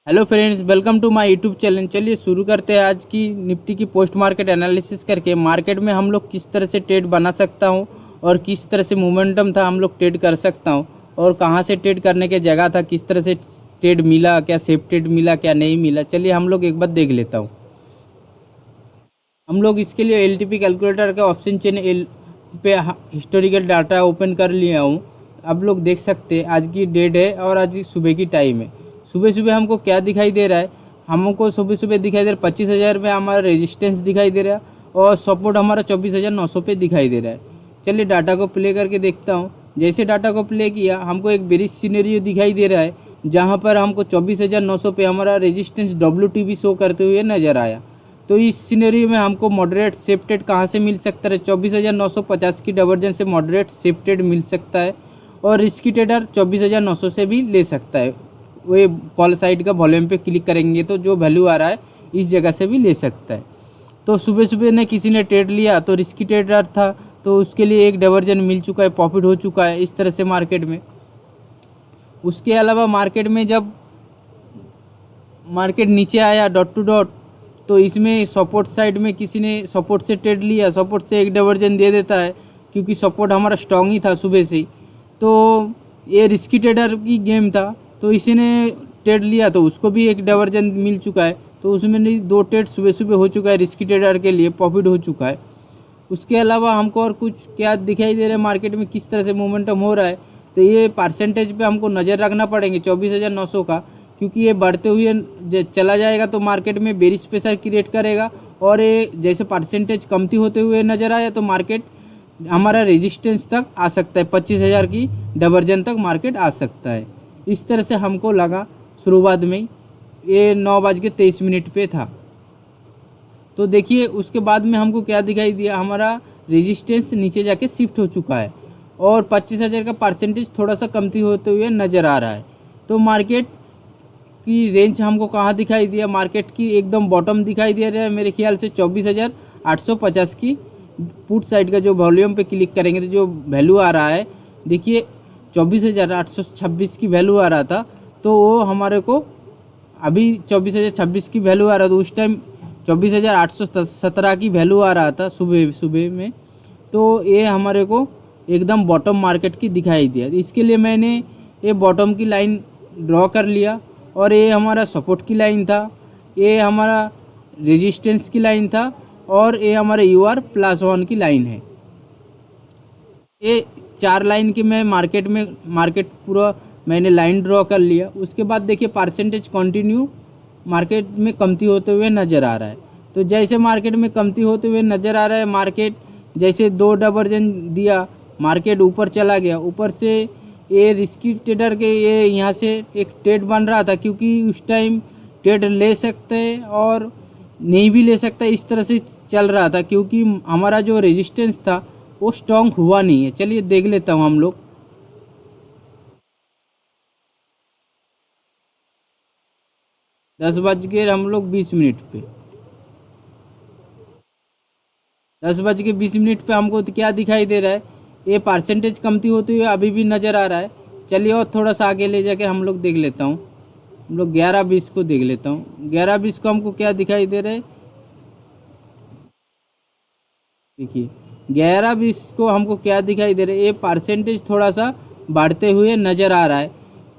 Hello friends, welcome to my YouTube channel. चलिए शुरू करते हैं आज की निफ्टी की पोस्ट मार्केट एनालिसिस करके। मार्केट में हम लोग किस तरह से ट्रेड बना सकता हूँ और किस तरह से मोमेंटम था हम लोग ट्रेड कर सकता हूँ, और कहाँ से ट्रेड करने की जगह था, किस तरह से ट्रेड मिला, क्या सेफ ट्रेड मिला, क्या नहीं मिला। चलिए हम लोग एक बार देख लेता हूँ। हम लोग इसके लिए एलटीपी कैलकुलेटर का ऑप्शन चेन पे हिस्टोरिकल डाटा ओपन कर लिया हूँ। आप लोग देख सकते हैं आज की डेट है और आज सुबह की टाइम है। सुबह सुबह हमको क्या दिखाई दे रहा है? हमको सुबह सुबह दिखाई दे रहा है 25,000 में हमारा रेजिस्टेंस दिखाई दे रहा है और सपोर्ट हमारा 24,900 पे दिखाई दे रहा है। चलिए डाटा को प्ले करके देखता हूँ। जैसे डाटा को प्ले किया हमको एक बेरिश सिनेरियो दिखाई दे रहा है, जहाँ पर हमको 24,900 पे हमारा रेजिस्टेंस WTB शो करते हुए नज़र आया। तो इस सिनेरियो में हमको मॉडरेट सेफ्टेड कहाँ से मिल सकता है? 24,950 की डाइवर्जेंस से मॉडरेट सेफ्टेड मिल सकता है, और रिस्की ट्रेडर 24,900 से भी ले सकता है। वो कॉल साइड का वॉल्यूम पे क्लिक करेंगे तो जो वैल्यू आ रहा है इस जगह से भी ले सकता है। तो सुबह सुबह ने किसी ने ट्रेड लिया तो रिस्की ट्रेडर था, तो उसके लिए एक डाइवर्जन मिल चुका है, प्रॉफिट हो चुका है इस तरह से मार्केट में। उसके अलावा मार्केट में जब मार्केट नीचे आया डॉट टू डॉट, तो इसमें सपोर्ट साइड में किसी ने सपोर्ट से ट्रेड लिया, सपोर्ट से एक डाइवर्जन दे देता है क्योंकि सपोर्ट हमारा स्ट्रॉन्ग ही था सुबह से ही। तो ये रिस्की ट्रेडर की गेम था, तो इसी ने ट्रेड लिया तो उसको भी एक डाइवर्जन मिल चुका है। तो उसमें नहीं, दो ट्रेड सुबह सुबह हो चुका है, रिस्की ट्रेडर के लिए प्रॉफिट हो चुका है। उसके अलावा हमको और कुछ क्या दिखाई दे रहा है मार्केट में, किस तरह से मोमेंटम हो रहा है? तो ये परसेंटेज पे हमको नज़र रखना पड़ेंगे 24,900 का, क्योंकि ये बढ़ते हुए चला जाएगा तो मार्केट में बेरिश प्रेशर क्रिएट करेगा, और ये जैसे परसेंटेज कमती होते हुए नज़र आया तो मार्केट हमारा रेजिस्टेंस तक आ सकता है, 25,000 की डाइवर्जन तक मार्केट आ सकता है। इस तरह से हमको लगा शुरुआत में ही। ये 9:23 पे था। तो देखिए उसके बाद में हमको क्या दिखाई दिया, हमारा रेजिस्टेंस नीचे जाके शिफ्ट हो चुका है और 25,000 का परसेंटेज थोड़ा सा कमती होते हुए नज़र आ रहा है। तो मार्केट की रेंज हमको कहाँ दिखाई दिया? मार्केट की एकदम बॉटम दिखाई दे रहा है मेरे ख्याल से 24,850 की पुट साइड का। जो वॉल्यूम पे क्लिक करेंगे तो जो वैल्यू आ रहा है, देखिए 24,826 की वैल्यू आ रहा था, तो वो हमारे को अभी 24,026 की वैल्यू आ रहा था। उस टाइम 24,817 की वैल्यू आ रहा था सुबह सुबह में। तो ये हमारे को एकदम बॉटम मार्केट की दिखाई दिया। इसके लिए मैंने ये बॉटम की लाइन ड्रॉ कर लिया, और ये हमारा सपोर्ट की लाइन था, ये हमारा रेजिस्टेंस की लाइन था, और ये हमारे UR+1 की लाइन है। ये चार लाइन की मैं मार्केट पूरा मैंने लाइन ड्रॉ कर लिया। उसके बाद देखिए परसेंटेज कंटिन्यू मार्केट में कमती होते हुए नज़र आ रहा है। तो जैसे मार्केट में कमती होते हुए नज़र आ रहा है, मार्केट जैसे दो डाइवर्जन दिया, मार्केट ऊपर चला गया। ऊपर से ये रिस्की ट्रेडर के ये यहाँ से एक ट्रेड बन रहा था, क्योंकि उस टाइम ट्रेड ले सकते हैं और नहीं भी ले सकता, इस तरह से चल रहा था, क्योंकि हमारा जो रेजिस्टेंस था वो स्ट्रॉन्ग हुआ नहीं है। चलिए देख लेता हूँ हम लोग। 10:20 पे 10:20 पे हमको तो क्या दिखाई दे रहा है? ये परसेंटेज कमती होती हुई अभी भी नज़र आ रहा है। चलिए और थोड़ा सा आगे ले जाकर हम लोग देख लेता हूँ। हम लोग 11:20 को देख लेता हूँ। 11:20 को हमको क्या दिखाई दे रहा है? देखिए 11:20 को हमको क्या दिखाई दे रहा है? ये परसेंटेज थोड़ा सा बढ़ते हुए नज़र आ रहा है।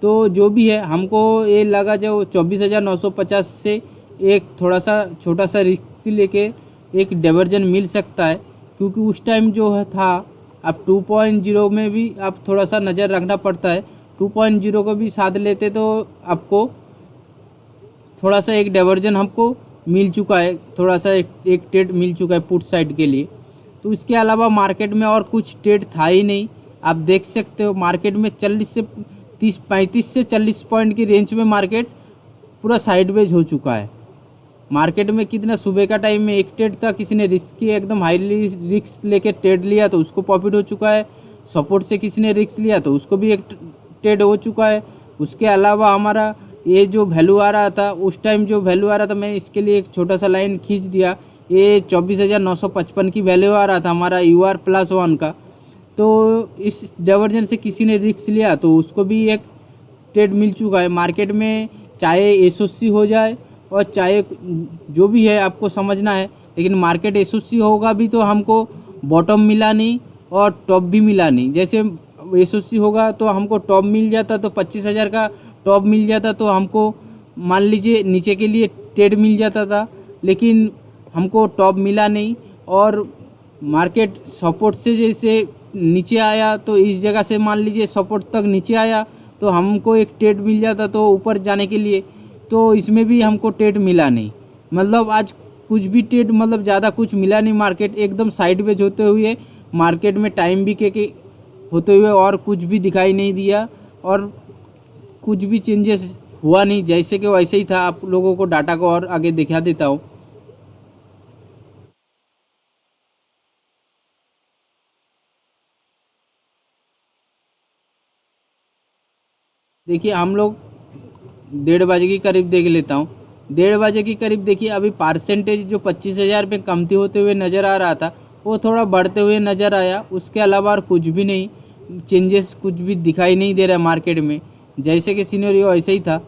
तो जो भी है हमको ये लगा जो 24,950 से एक थोड़ा सा छोटा सा रिस्क लेके एक डाइवर्जन मिल सकता है, क्योंकि उस टाइम जो है था, अब 2.0 में भी आप थोड़ा सा नज़र रखना पड़ता है। 2.0 को भी साथ लेते तो आपको थोड़ा सा एक डाइवर्जन हमको मिल चुका है, थोड़ा सा एक ट्रेड मिल चुका है पुट साइड के लिए। तो इसके अलावा मार्केट में और कुछ ट्रेड था ही नहीं। आप देख सकते हो मार्केट में 35 से 40 पॉइंट की रेंज में मार्केट पूरा साइडवेज हो चुका है। मार्केट में कितना सुबह का टाइम में एक ट्रेड था, किसी ने रिस्क की एकदम हाईली रिस्क लेके ट्रेड लिया तो उसको प्रॉफिट हो चुका है। सपोर्ट से किसी ने रिस्क लिया तो उसको भी एक ट्रेड हो चुका है। उसके अलावा हमारा ये जो वैल्यू आ रहा था, उस टाइम जो वैल्यू आ रहा था, मैंने इसके लिए एक छोटा सा लाइन खींच दिया। ये 24,955 की वैल्यू आ रहा था हमारा UR+1 का। तो इस डाइवर्जन से किसी ने रिस्क लिया तो उसको भी एक ट्रेड मिल चुका है। मार्केट में चाहे एसओसी हो जाए और चाहे जो भी है आपको समझना है, लेकिन मार्केट एसओसी होगा भी तो हमको बॉटम मिला नहीं और टॉप भी मिला नहीं। जैसे एसओसी होगा तो हमको टॉप मिल जाता, तो 25,000 का टॉप मिल जाता, तो हमको मान लीजिए नीचे के लिए ट्रेड मिल जाता था, लेकिन हमको टॉप मिला नहीं। और मार्केट सपोर्ट से जैसे नीचे आया तो इस जगह से मान लीजिए सपोर्ट तक नीचे आया तो हमको एक ट्रेड मिल जाता तो ऊपर जाने के लिए, तो इसमें भी हमको ट्रेड मिला नहीं। मतलब आज कुछ भी ट्रेड मतलब ज़्यादा कुछ मिला नहीं, मार्केट एकदम साइडवेज होते हुए, मार्केट में टाइम भी के होते हुए और कुछ भी दिखाई नहीं दिया और कुछ भी चेंजेस हुआ नहीं, जैसे कि वैसे ही था। आप लोगों को डाटा को और आगे दिखा देता हूँ। देखिए हम लोग 1:30 के करीब देख लेता हूँ। 1:30 के करीब देखिए अभी परसेंटेज जो 25,000 पे कमती होते हुए नज़र आ रहा था वो थोड़ा बढ़ते हुए नज़र आया। उसके अलावा और कुछ भी नहीं, चेंजेस कुछ भी दिखाई नहीं दे रहा मार्केट में, जैसे कि सिनेरियो वैसे ही था।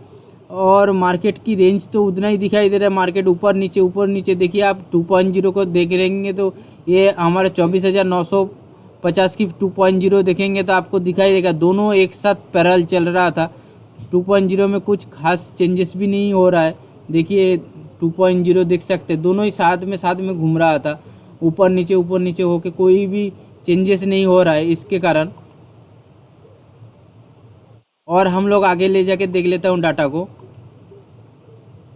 और मार्केट की रेंज तो उतना ही दिखाई दे रहा है, मार्केट ऊपर नीचे देखिए आप 2.0 को देख रहेंगे तो ये हमारे 24,950 की 2.0 देखेंगे तो आपको दिखाई देगा दोनों एक साथ पैरेलल चल रहा था। 2.0 में कुछ खास चेंजेस भी नहीं हो रहा है। देखिए 2.0 देख सकते हैं, दोनों ही साथ में घूम रहा था, ऊपर नीचे होके कोई भी चेंजेस नहीं हो रहा है इसके कारण। और हम लोग आगे ले जाके देख लेता हूँ डाटा को।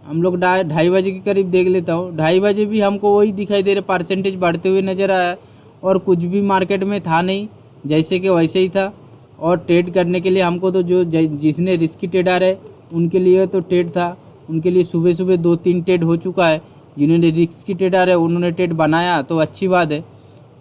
हम लोग 2:30 के करीब देख लेता हूँ। 2:30 भी हमको वही दिखाई दे रहा, परसेंटेज बढ़ते हुए नज़र आया और कुछ भी मार्केट में था नहीं, जैसे कि वैसे ही था। और ट्रेड करने के लिए हमको तो जो जिसने रिस्की ट्रेडर है उनके लिए तो ट्रेड था, उनके लिए सुबह 2-3 ट्रेड हो चुका है। जिन्होंने रिस्की ट्रेडर है उन्होंने ट्रेड बनाया तो अच्छी बात है,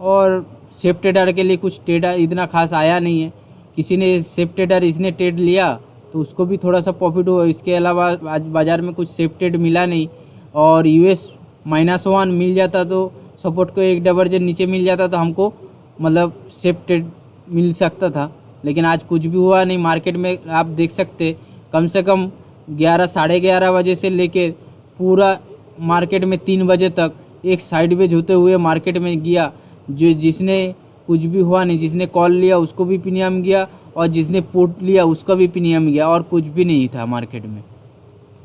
और सेफ ट्रेडर के लिए कुछ ट्रेड इतना खास आया नहीं है। किसी ने सेफ ट्रेडर इसने ट्रेड लिया तो उसको भी थोड़ा सा प्रॉफिट हुआ। इसके अलावा आज बाज़ार में कुछ सेफ ट्रेड मिला नहीं, और यूएस -1 मिल जाता तो सपोर्ट को एक डाइवर्जन नीचे मिल जाता तो हमको मतलब सेफ ट्रेड मिल सकता था, लेकिन आज कुछ भी हुआ नहीं। मार्केट में आप देख सकते कम से कम 11-11:30 बजे से लेकर पूरा मार्केट में 3 बजे तक एक साइडवेज होते हुए मार्केट में गया। जो जिसने कुछ भी हुआ नहीं, जिसने कॉल लिया उसको भी प्रीमियम गया और जिसने पुट लिया उसका भी प्रीमियम गया, और कुछ भी नहीं था मार्केट में।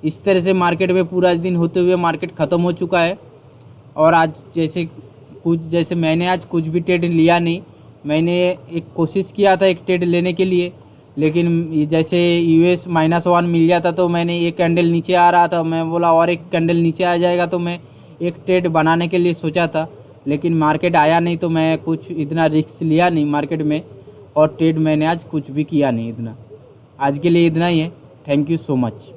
इस तरह से मार्केट में पूरा दिन होते हुए मार्केट ख़त्म हो चुका है। और आज जैसे मैंने आज कुछ भी ट्रेड लिया नहीं। मैंने एक कोशिश किया था एक ट्रेड लेने के लिए, लेकिन जैसे यूएस -1 मिल जाता तो मैंने एक कैंडल नीचे आ रहा था, मैं बोला और एक कैंडल नीचे आ जाएगा तो मैं एक ट्रेड बनाने के लिए सोचा था, लेकिन मार्केट आया नहीं तो मैं कुछ इतना रिस्क लिया नहीं मार्केट में, और ट्रेड मैंने आज कुछ भी किया नहीं इतना। आज के लिए इतना ही है। Thank you so much.